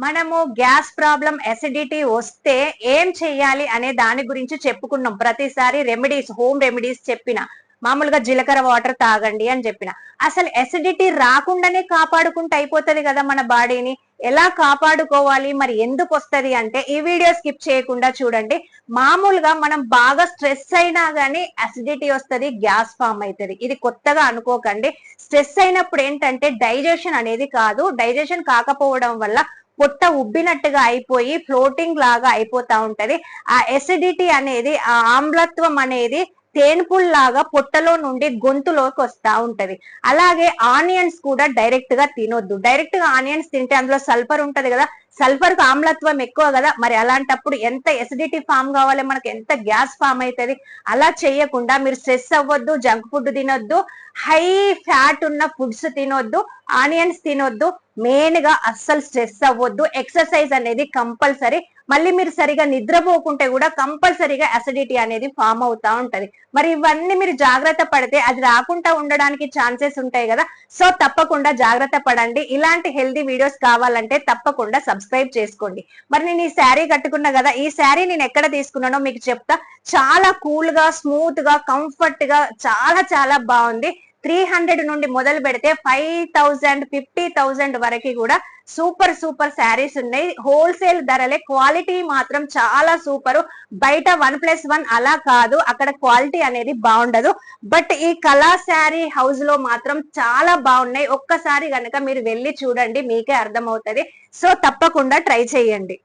మనము gas problem acidity వస్తే ఏం చెయ్యాలి అనే దాని గురించి చెప్పుకున్నాం. ప్రతిసారి రెమెడీస్, హోమ్ రెమెడీస్ చెప్పిన మామూలుగా జీలకర్ర వాటర్ తాగండి అని చెప్పిన. అసలు అసిడిటీ రాకుండానే కాపాడుకుంటే అయిపోతుంది కదా మన బాడీని. ఎలా కాపాడుకోవాలి, మరి ఎందుకు వస్తుంది అంటే ఈ వీడియో స్కిప్ చేయకుండా చూడండి. మామూలుగా మనం బాగా స్ట్రెస్ అయినా గానీ అసిడిటీ వస్తుంది, గ్యాస్ ఫామ్ అవుతుంది. ఇది కొత్తగా అనుకోకండి. స్ట్రెస్ అయినప్పుడు ఏంటంటే డైజెషన్ అనేది కాదు, డైజెషన్ కాకపోవడం వల్ల పొట్ట ఉబ్బినట్టుగా అయిపోయి ఫ్లోటింగ్ లాగా అయిపోతా ఉంటది. ఆ ఎసిడిటీ అనేది, ఆ ఆమ్లత్వం అనేది తేన్పుల్ లాగా పొట్టలో నుండి గొంతులోకి వస్తా ఉంటది. అలాగే ఆనియన్స్ కూడా డైరెక్ట్ గా తినొద్దు. డైరెక్ట్ గా ఆనియన్స్ తింటే అందులో సల్ఫర్ ఉంటది కదా, సల్ఫర్ కు ఆమ్లత్వం ఎక్కువ కదా. మరి అలాంటప్పుడు ఎంత ఎసిడిటీ ఫామ్ కావాలి మనకి, ఎంత గ్యాస్ ఫామ్ అవుతుంది. అలా చేయకుండా మీరు స్ట్రెస్ అవ్వద్దు, జంక్ ఫుడ్ తినొద్దు, హై ఫ్యాట్ ఉన్న ఫుడ్స్ తినొద్దు, ఆనియన్స్ తినొద్దు, మెయిన్ గా అస్సలు స్ట్రెస్ అవ్వద్దు. ఎక్సర్సైజ్ అనేది కంపల్సరీ. మళ్ళీ మీరు సరిగా నిద్రపోకుంటే కూడా కంపల్సరీగా అసిడిటీ అనేది ఫామ్ అవుతా ఉంటది. మరి ఇవన్నీ మీరు జాగ్రత్త పడితే అది రాకుండా ఉండడానికి ఛాన్సెస్ ఉంటాయి కదా. సో తప్పకుండా జాగ్రత్త పడండి. ఇలాంటి హెల్దీ వీడియోస్ కావాలంటే తప్పకుండా సబ్స్క్రైబ్ చేసుకోండి. మరి నేను ఈ శారీ కట్టుకున్నా కదా, ఈ శారీ నేను ఎక్కడ తీసుకున్నానో మీకు చెప్తా. చాలా కూల్ గా, స్మూత్ గా, కంఫర్ట్ గా, చాలా చాలా బాగుంది. 300 నుండి మొదలు పెడితే 5000, 50,000 వరకు కూడా సూపర్ సూపర్ శారీస్ ఉన్నాయి. హోల్సేల్ ధరలే, క్వాలిటీ మాత్రం చాలా సూపర్. బయట 1+1 అలా కాదు, అక్కడ క్వాలిటీ అనేది బాగుండదు. బట్ ఈ కళా శారీ హౌస్ లో మాత్రం చాలా బాగున్నాయి. ఒక్కసారి గనక మీరు వెళ్ళి చూడండి, మీకే అర్థమవుతుంది. సో తప్పకుండా ట్రై చేయండి.